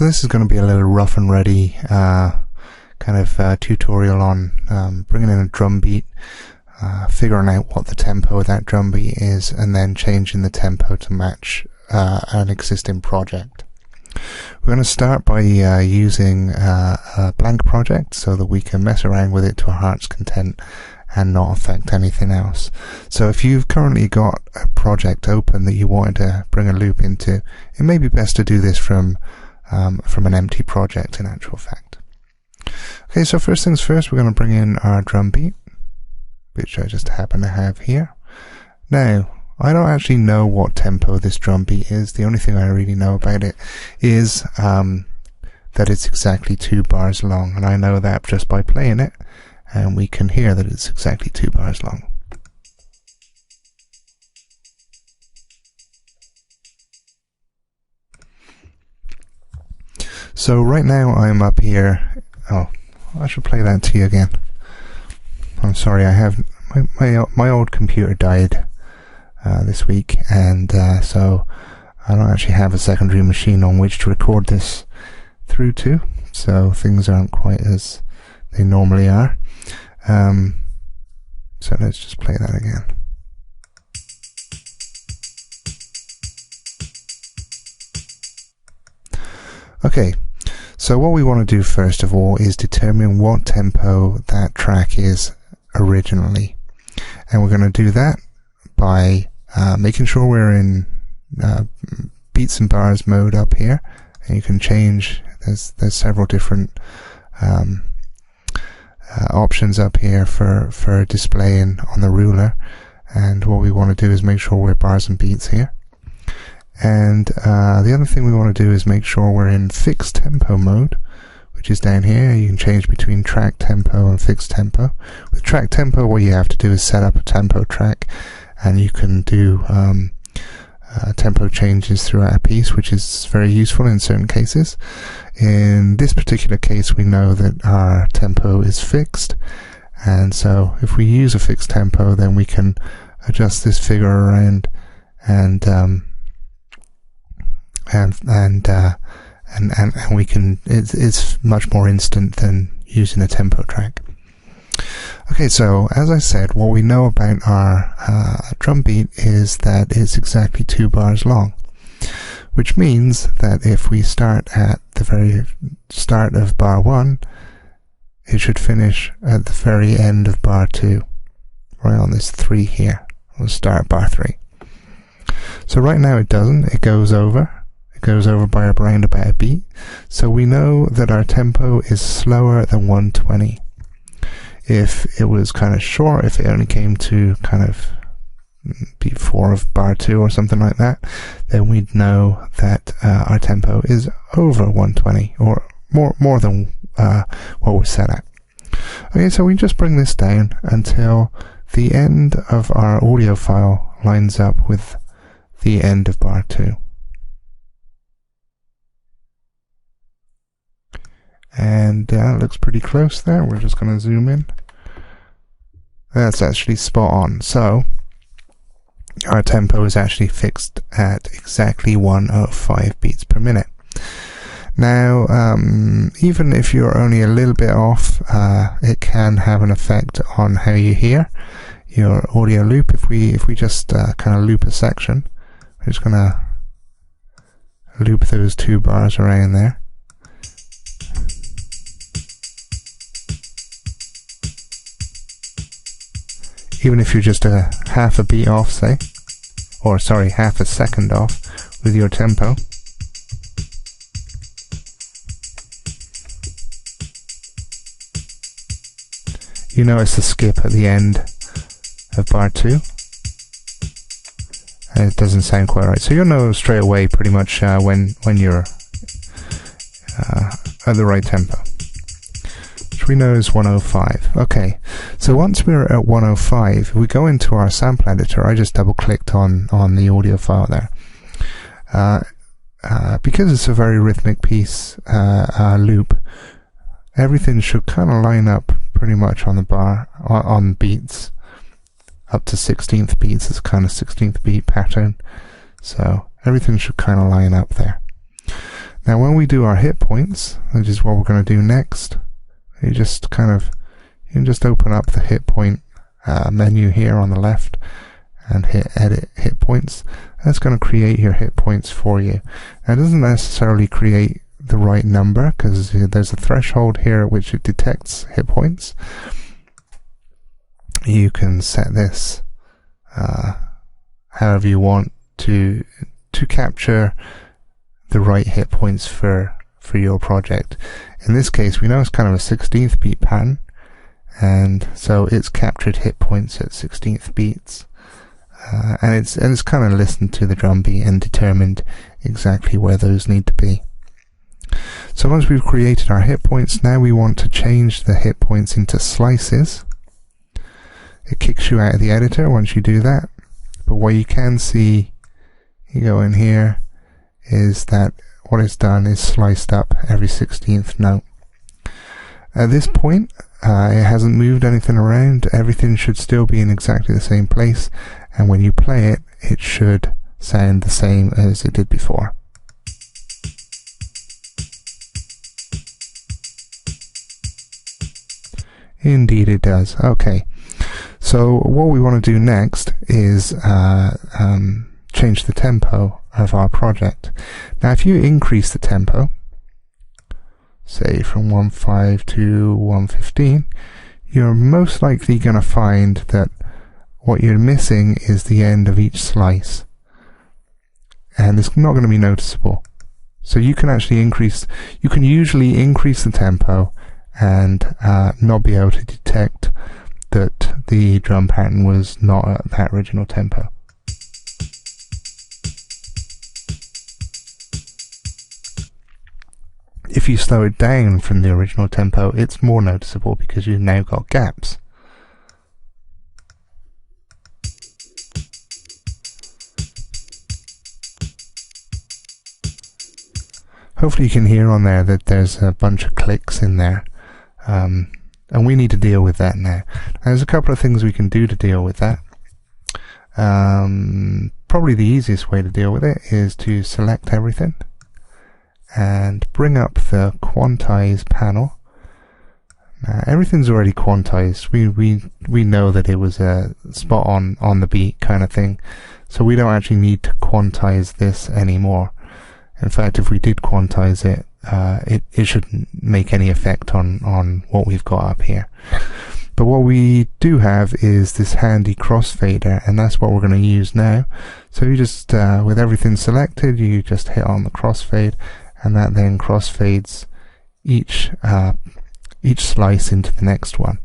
So this is going to be a little rough and ready kind of tutorial on bringing in a drum beat, figuring out what the tempo of that drum beat is, and then changing the tempo to match an existing project. We're going to start by using a blank project so that we can mess around with it to our heart's content and not affect anything else. So if you've currently got a project open that you wanted to bring a loop into, it may be best to do this from an empty project in actual fact. Okay, so first things first, we're going to bring in our drum beat, which I just happen to have here. Now, I don't actually know what tempo this drum beat is. The only thing I really know about it is that it's exactly 2 bars long, and I know that just by playing it, and we can hear that it's exactly 2 bars long. So right now I'm up here. Oh, I should play that to you again. I'm sorry, I have my old computer died this week, and so I don't actually have a secondary machine on which to record this through to, so things aren't quite as they normally are. So let's just play that again. Okay, so what we want to do first of all is determine what tempo that track is originally, and we're going to do that by making sure we're in beats and bars mode up here, and you can change. There's several different options up here for displaying on the ruler, and what we want to do is make sure we're bars and beats here. And the other thing we want to do is make sure we're in fixed tempo mode, which is down here. You can change between track tempo and fixed tempo. With track tempo, what you have to do is set up a tempo track, and you can do tempo changes throughout a piece, which is very useful in certain cases. In this particular case, we know that our tempo is fixed, and so if we use a fixed tempo, then we can adjust this figure around and we can. It's much more instant than using a tempo track. Okay, so as I said, what we know about our drum beat is that it's exactly 2 bars long, which means that if we start at the very start of bar 1, it should finish at the very end of bar 2, right on this 3 here. We'll start bar 3. So right now it doesn't. It goes over by around about a beat. So we know that our tempo is slower than 120. If it was kind of short, if it only came to kind of beat 4 of bar 2 or something like that, then we'd know that our tempo is over 120, or more than what we're set at. Okay, so we just bring this down until the end of our audio file lines up with the end of bar 2. And it looks pretty close there. We're just going to zoom in. That's actually spot on. So our tempo is actually fixed at exactly 105 beats per minute. Now, even if you're only a little bit off, it can have an effect on how you hear your audio loop. If we just kind of loop a section, we're just going to loop those 2 bars around there. Even if you're just a half a beat off, say, or sorry, half a second off with your tempo, you notice the skip at the end of bar 2, and it doesn't sound quite right. So you'll know straight away pretty much when you're at the right tempo, which we know is 105. Okay, so once we're at 105, if we go into our sample editor, I just double clicked on the audio file there. Because it's a very rhythmic piece, loop, everything should kind of line up pretty much on the bar, on beats, up to 16th beats. It's a kind of 16th beat pattern, so everything should kind of line up there. Now when we do our hit points, which is what we're going to do next, you can just open up the hit point menu here on the left and hit edit hit points. That's going to create your hit points for you. Now, it doesn't necessarily create the right number because there's a threshold here at which it detects hit points. You can set this however you want to capture the right hit points for your project. In this case, we know it's kind of a 16th beat pattern, and so it's captured hit points at 16th beats, and it's kind of listened to the drum beat and determined exactly where those need to be. So once we've created our hit points, now we want to change the hit points into slices. It kicks you out of the editor once you do that, but what you can see, you go in here, is that what it's done is sliced up every 16th note. At this point, it hasn't moved anything around. Everything should still be in exactly the same place, and when you play it, it should sound the same as it did before. Indeed it does. Okay, so what we want to do next is change the tempo of our project. Now if you increase the tempo, say from 1.5 to 1.15, you're most likely going to find that what you're missing is the end of each slice, and it's not going to be noticeable. So you can usually increase the tempo and not be able to detect that the drum pattern was not at that original tempo. If you slow it down from the original tempo, it's more noticeable because you've now got gaps. Hopefully you can hear on there that there's a bunch of clicks in there, and we need to deal with that now. There's a couple of things we can do to deal with that. Probably the easiest way to deal with it is to select everything and bring up the quantize panel. Everything's already quantized. We know that it was a spot on the beat kind of thing, so we don't actually need to quantize this anymore. In fact, if we did quantize it, it shouldn't make any effect on what we've got up here. But what we do have is this handy crossfader, and that's what we're going to use now. So you just, with everything selected, you just hit on the crossfade, and that then crossfades each slice into the next one.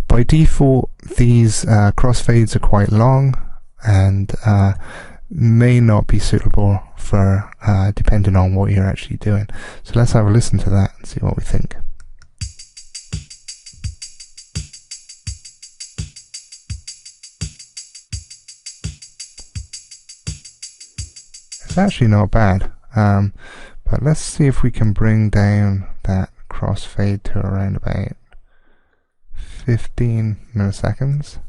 By default, these crossfades are quite long and may not be suitable for depending on what you're actually doing. So let's have a listen to that and see what we think. It's actually not bad, but let's see if we can bring down that crossfade to around about 15 milliseconds.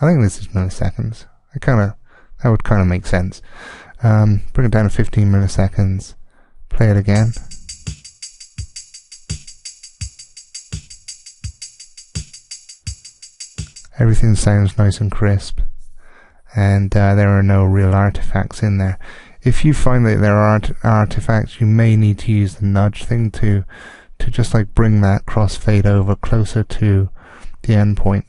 I think this is milliseconds. That would kind of make sense. Bring it down to 15 milliseconds. Play it again. Everything sounds nice and crisp, and there are no real artifacts in there. If you find that there are artifacts, you may need to use the nudge thing to just like bring that crossfade over closer to the endpoint.